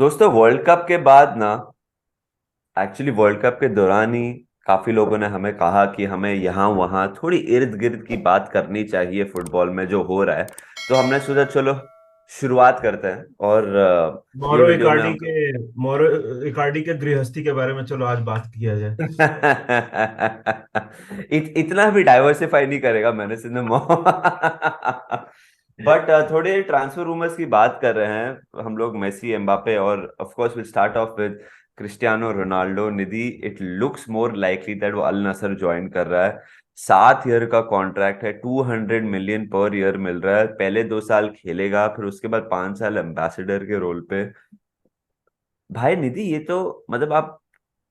दोस्तों, world cup के बाद ना, एक्चुअली वर्ल्ड कप के दौरान ही काफी लोगों ने हमें कहा कि हमें यहाँ वहाँ थोड़ी इर्द गिर्द की बात करनी चाहिए फुटबॉल में जो हो रहा है। तो हमने सोचा चलो शुरुआत करते हैं और ये मोरो वीडियो में इकार्डी हम के मोरो इकार्डी के गृहस्थी के बारे में चलो आज बात किया जाए। इतना भी डाइवर्सिफाई नहीं करेगा मैंने सिनेमा। बट थोड़े ट्रांसफर रूमर्स की बात कर रहे हैं हम लोग, मेसी, एम्बापे और of course will start of with Cristiano Ronaldo. Nidhi, it looks more likely that वो अल नसर ज्वाइन कर रहा है। 7 ईयर का कॉन्ट्रैक्ट है, 200 मिलियन पर ईयर मिल रहा है। पहले 2 साल खेलेगा, फिर उसके बाद 5 साल एम्बेसडर के रोल पे। भाई निधि, ये तो मतलब आप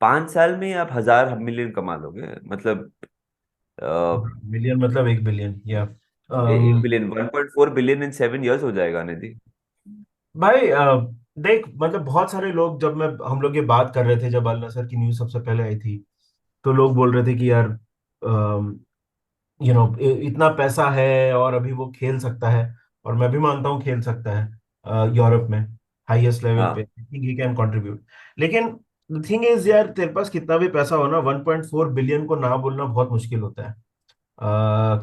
5 साल में ही आप 1,000 मिलियन कमा लोगे। मतलब मिलियन मतलब 1 बिलियन या 1 बिलियन, 1.4 बिलियन इन 7 ईयर्स हो जाएगा निधि। भाई देख मतलब बहुत सारे लोग जब मैं हम लोग ये बात कर रहे थे जब अल नसर की न्यूज सबसे पहले आई थी तो लोग बोल रहे थे कि यार इतना पैसा है और अभी वो खेल सकता है। और मैं भी मानता हूँ खेल सकता है यूरोप में हाईएस्ट लेवल पे हाँ, थिंक ही कैन कंट्रीब्यूट। लेकिन थिंग इज यार तेरे पास कितना भी पैसा हो ना 1.4 बिलियन को ना बोलना बहुत मुश्किल होता है।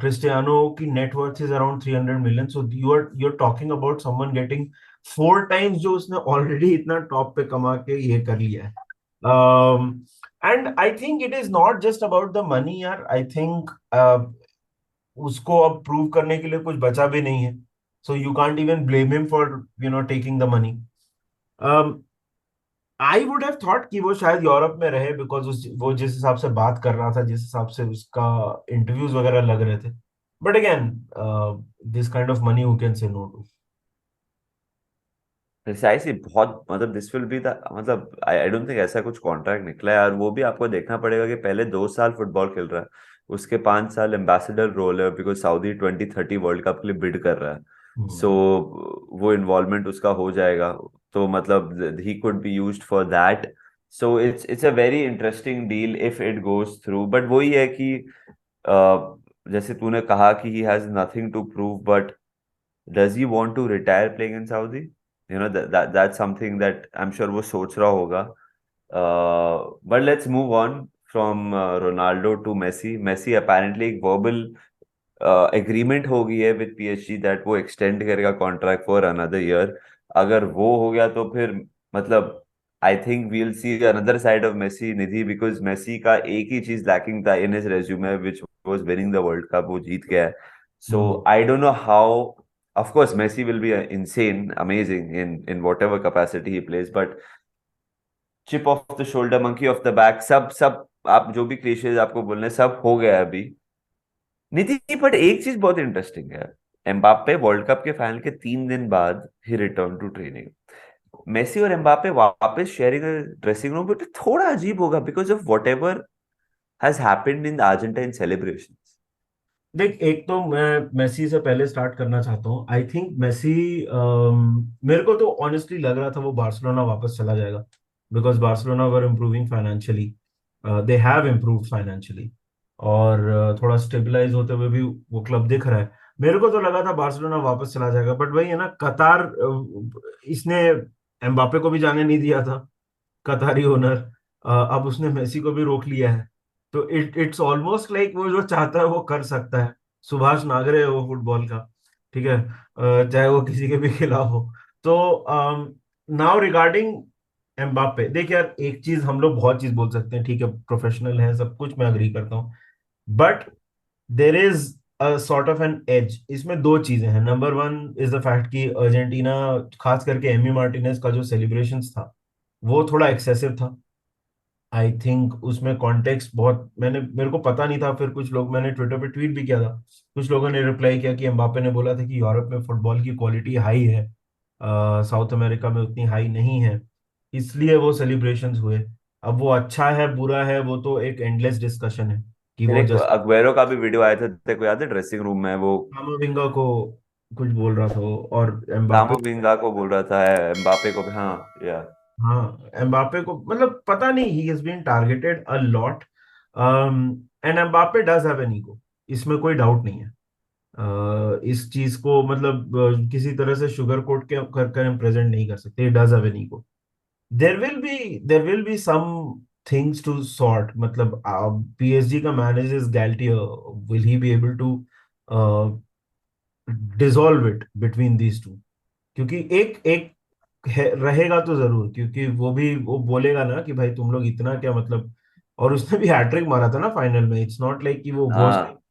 क्रिस्टियानो की net worth is around 300 million so you are talking about someone getting 4 times जो उसने ऑलरेडी इतना टॉप पे कमा के ये कर लिया है। And I think it is not just about the money यार आई थिंक उसको अब प्रूव करने के लिए कुछ बचा भी नहीं है। So you can't even blame him for taking the money. I would have thought कि वो शायद यूरोप में रहे बिकॉज वो जिस हिसाब से बात कर रहा था जिस हिसाब से उसका इंटरव्यूज वगैरह लग रहे थे। But again this kind of money who can say no to. Precisely बहुत मतलब दिस विल बी द मतलब आई डोंट थिंक ऐसा कुछ कॉन्ट्रैक्ट निकला है। और वो भी आपको देखना पड़ेगा कि पहले 2 साल फुटबॉल खेल रहा है, उसके 5 साल एम्बेसडर रोल है बिकॉज सऊदी 2030 वर्ल्ड कप के लिए बिड कर रहा है। सो वो इन्वॉल्वमेंट उसका हो जाएगा। तो मतलब he could be used for that. So it's a very interesting deal if it goes through. But वही है कि जैसे तूने कहा कि he has nothing to prove, but does he want to retire playing in Saudi? That's something that I'm sure वो सोच रहा होगा। But let's move on from Ronaldo to Messi. Messi apparently एक verbal agreement हो गई है with PSG that वो extend करेगा contract for another year। अगर वो हो गया तो फिर मतलब I think we'll see another side of Messi, Nidhi, because Messi का एक ही चीज lacking था in his resume, which was winning the World Cup। वो जीत गया है। So I don't know how. Of course, Messi will be insane, amazing in whatever capacity he plays, but chip off the shoulder, monkey off the back, सब सब आप जो भी clichés आपको बोलने सब हो गया है अभी निधि। बट एक चीज बहुत इंटरेस्टिंग है, एम्बाप्पे वर्ल्ड कप के फाइनल के 3 दिन बाद ही रिटर्न टू ट्रेनिंग। मेसी और एम्बाप्पे वापस शेयरिंग ड्रेसिंग रूम, बट थोड़ा अजीब होगा because of what ever has happened in Argentine celebrations. देख एक तो मैं मेसी से पहले स्टार्ट करना चाहता हूँ आई थिंक मेसी मेरे को तो ऑनेस्टली लग रहा था वो बार्सिलोना वापस चला जाएगा because Barcelona were improving financially. They have improved financially और थोड़ा स्टेबलाइज होते हुए भी वो क्लब दिख रहा है। मेरे को तो लगा था बार्सिलोना वापस चला जाएगा बट वही है ना कतार इसने एम्बापे को भी जाने नहीं दिया था कतारी ओनर। अब उसने मेसी को भी रोक लिया है। तो इट्स ऑलमोस्ट लाइक वो जो चाहता है वो कर सकता है। सुभाष नागरे है वो फुटबॉल का। ठीक है चाहे वो किसी के भी खिलाफ हो। तो नाउ रिगार्डिंग एम्बापे देख यार एक चीज हम लोग बहुत चीज बोल सकते हैं ठीक है प्रोफेशनल है सब कुछ मैं अग्री करता हूँ। But there is a sort of an edge इसमें दो चीजें हैं। Number one is the fact कि अर्जेंटीना खास करके एमी मार्टिनेज का जो सेलिब्रेशंस था वो थोड़ा एक्सेसिव था। आई थिंक उसमें कॉन्टेक्स्ट बहुत मेरे को पता नहीं था फिर कुछ लोग मैंने ट्विटर पे ट्वीट भी किया था। कुछ लोगों ने रिप्लाई किया कि एम्बापे ने बोला था कि यूरोप में फुटबॉल की क्वालिटी हाई है साउथ अमेरिका में उतनी हाई नहीं है इसलिए वो सेलिब्रेशंस हुए। अब वो अच्छा है बुरा है वो तो एक एंडलेस डिस्कशन है कि फिर वो एक जस्ट अग्वेरो का भी वीडियो आया था, तेरे को याद है, ड्रेसिंग रूम में वो कामाविंगा को कुछ बोल रहा था वो और एम्बापे। कामाविंगा को बोल रहा था एम्बापे को भी, हाँ या हाँ एम्बापे को मतलब पता नहीं he has been targeted a lot and Mbappe does have an ego इसमें कोई डाउट नहीं है। इस चीज को मतलब किसी तरह से शुगर कोट के कर कर हम प्रेजेंट नहीं कर सकते does have an ego. there will be some things to sort. मतलब PSG का manager is Galtier, will he be able to dissolve it between these two? क्योंकि एक एक रहेगा तो जरूर, क्योंकि वो बोलेगा ना कि भाई तुम लोग इतना क्या मतलब। और उसने भी हैट्रिक मारा था ना फाइनल में, इट्स नॉट लाइक कि वो वॉज। हाँ,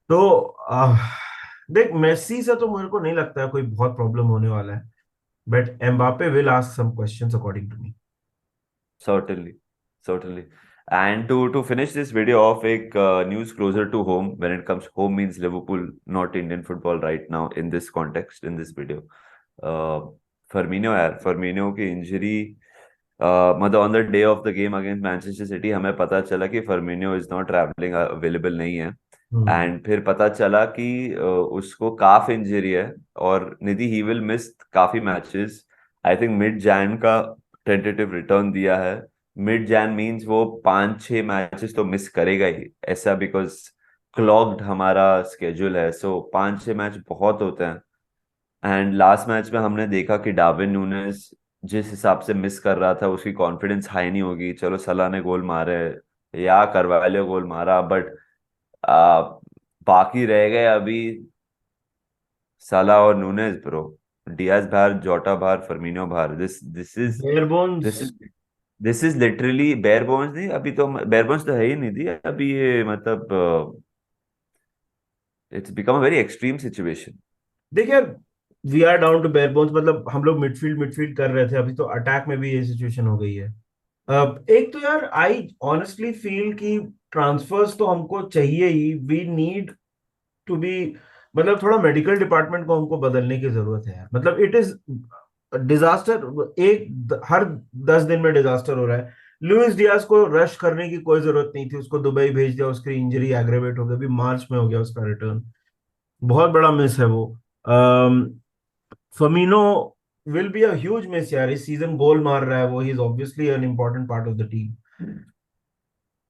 तो देख, मेसी से तो मेरे को नहीं लगता है कोई बहुत प्रॉब्लम होने वाला है, but Mbappe will ask some questions according to me. certainly, certainly. And to finish this video off, एक news closer to home. When it comes home means Liverpool, not Indian football right now in this context, in this video. Firmino यार, Firmino की injury, मतलब on the day of the game against Manchester city हमें पता चला कि Firmino is not travelling, available नहीं है। हम्म। And फिर पता चला कि उसको काफ इंजरी है, और निधि ही विल मिस काफी matches. I think mid Jain का टेंटेटिव रिटर्न दिया है। मिड जैन मींस वो 5-6 मैचेस तो मिस करेगा ही, ऐसा, बिकॉज क्लॉग्ड हमारा स्केड्यूल है, सो 5-6 मैच बहुत होते हैं। एंड लास्ट मैच में हमने देखा कि डार्विन नूनेस जिस हिसाब से मिस कर रहा था, उसकी कॉन्फिडेंस हाई नहीं होगी। चलो सलाह ने गोल मारे या करवालियो गोल मारा, बट बाकी रह गए अभी सलाह और नूनेस ब्रो। डियाज बाहर, जोटा बाहर, फर्मिनो बाहर। This this is bare bones. This is this is literally bare bones. नहीं, अभी तो बेयर बोन्स तो है ही नहीं थी अभी, ये मतलब it's become a very extreme situation. देख यार, we are down to bare bones, मतलब हम लोग मिडफील्ड मिडफील्ड कर रहे थे, अभी तो अटैक में भी ये सिचुएशन हो गई है। एक तो यार आई ऑनेस्टली फील कि ट्रांसफर्स तो हमको चाहिए ही, वी नीड टू बी, मतलब थोड़ा मेडिकल डिपार्टमेंट को हमको बदलने की जरूरत है यार। मतलब इट इज डिजास्टर, हर 10 दिन में डिजास्टर हो रहा है। लुइस डियाज को रश करने की कोई जरूरत नहीं थी, उसको दुबई भेज दिया, उसकी इंजरी एग्रेवेट हो गई, अभी मार्च में हो गया उसका रिटर्न। बहुत बड़ा मिस है वो। Firmino will be a huge miss यार, इस सीजन गोल मार रहा है वो, he is obviously an important part of the team.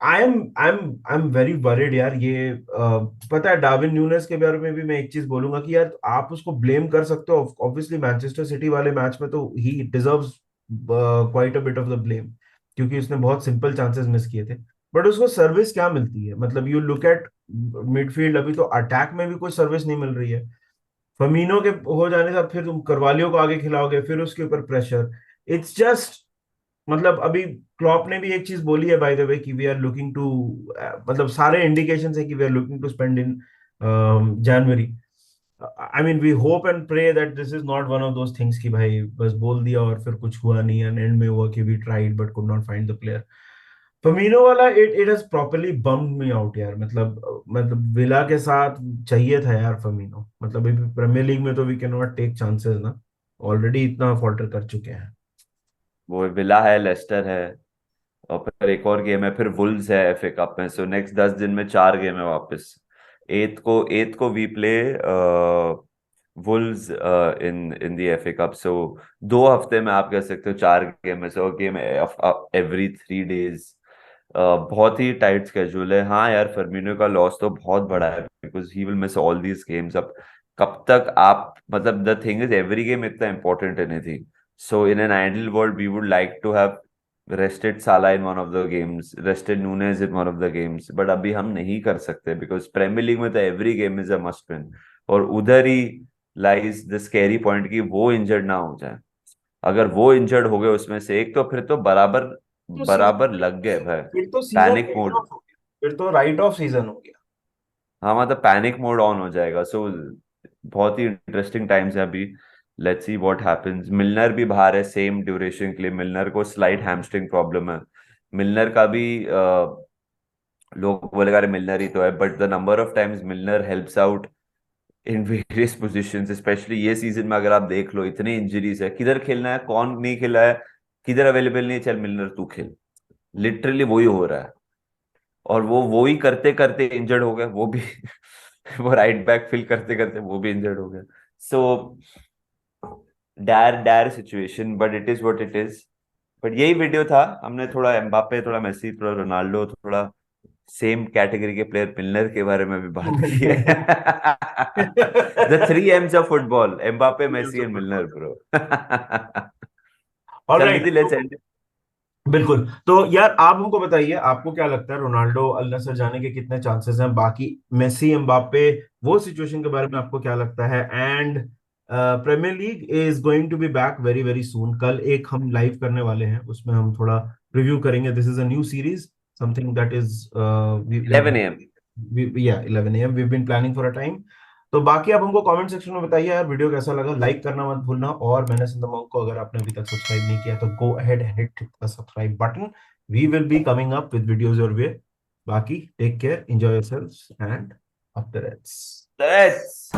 I am very worried यार। ये पता है, डार्विन न्यूनेस के बारे में भी मैं एक चीज बोलूंगा कि यार आप उसको ब्लेम कर सकते हो, ऑब्वियसली मैनचेस्टर सिटी वाले मैच में तो ही deserves quite a bit of the blame, क्योंकि उसने बहुत सिंपल चांसेस मिस किए थे। बट उसको सर्विस क्या मिलती है? मतलब यू लुक एट मिडफील्ड, अभी तो अटैक में भी कोई सर्विस नहीं मिल रही है। फमीनो के हो जाने से अब फिर तुम करवालियो को आगे खिलाओगे, फिर उसके ऊपर प्रेशर। इट्स जस्ट, मतलब अभी क्लॉप ने भी एक चीज बोली है बाय द वे कि वी आर लुकिंग टू, मतलब सारे इंडिकेशन है कि we are looking to spend in January. I mean we hope and pray that this is not one of those things कि भाई बस बोल दिया और फिर कुछ हुआ नहीं, एंड एंड में हुआ कि we tried but could not find the player. Firmino वाला it it has properly bummed me out यार। मतलब विला के साथ चाहिए था यार फमीनो, मतलब अभी प्रीमियर लीग में तो we can not take chances ना, ऑलरेडी इतना फॉल्टर कर चुके हैं। वो विला है, लेस्टर है, और फिर एक और गेम है, फिर वुल्व्स है एफए कप में। सो नेक्स्ट 10 दिन में 4 गेम है वापस। एथ को we play Wolves in in the FA cup. So 2 हफ्ते में आप कह सकते हो 4 गेम है, सो गेम एवरी 3 डेज। बहुत ही टाइट स्केड्यूल है। हाँ यार, फर्मिनो का लॉस तो बहुत बड़ा है, because he will miss all these games. अब कब तक आप, मतलब the thing is every game इतना इंपॉर्टेंट है नहीं। So in an ideal world we would like to have rested Salah in one of the games, rested Nunes in one of the games, but अभी हम नहीं कर सकते because premiere league में तो every game is a must win. और उधर ही lies the scary point कि वो इंजर्ड ना हो जाए। अगर वो इंजर्ड हो गए उसमें से एक, तो फिर तो बराबर तो बराबर सीजन, लग गए भाई। फिर तो season panic right mode. Of हो गया, फिर तो राइट ऑफ सीजन हो गया। हाँ, मतलब पैनिक मोड ऑन हो जाएगा। सो बहुत ही इंटरेस्टिंग टाइम्स है अभी। Let's see what happens. मिलनर भी बाहर है सेम ड्यूरेशन के लिए। मिलनर को स्लाइट हैमस्ट्रिंग प्रॉब्लम है। मिलनर का भी लोग बोलेगा अरे मिलनर ही तो है, but the number of times मिलनर helps out in various positions, specially ये सीजन में अगर आप देख लो, इतनी इंजरीज है, किधर खेलना है, कौन नहीं खेला है, किधर अवेलेबल नहीं है, चल मिलनर तू खेल। लिटरली वही हो रहा है। और वो ही करते करते इंजर्ड हो गए वो भी। वो राइट बैक फिल करते करते वो भी इंजर्ड हो गया। So dire dire situation, but it is what it is. But यही वीडियो था, हमने थोड़ा एम्बापे, थोड़ा मेसी, थोड़ा रोनाल्डो, थोड़ा सेम कैटेगरी के प्लेयर मिलनर के बारे में भी बात की है। The 3 M's of football, Mbappe, Messi and Milner bro. All चल राइट। Nidhi, let's end. बिल्कुल। तो यार आप हमको बताइए, आपको क्या लगता है रोनाल्डो अल नसर जाने के कितने चांसेस हैं? बाकी मेसी एम्बाप्पे वो सिचुएशन के बारे में आपको क्या लगता है? And Premier League is going to be back very very soon. कल एक हम लाइव करने वाले हैं, उसमें हम थोड़ा रिव्यू करेंगे। This is a new series, something that is 11 AM। या 11 AM we been planning for a time. तो बाकी आप हमको कमेंट सेक्शन में बताइए यार, वीडियो कैसा लगा, लाइक करना मत भूलना। और मैंने संदमांग को अगर आपने अभी तक सब्सक्राइब नहीं किया तो go ahead and hit the subscribe button. We will be coming up with videos your way. बाकी take care, enjoy yourselves and up the Reds. Let's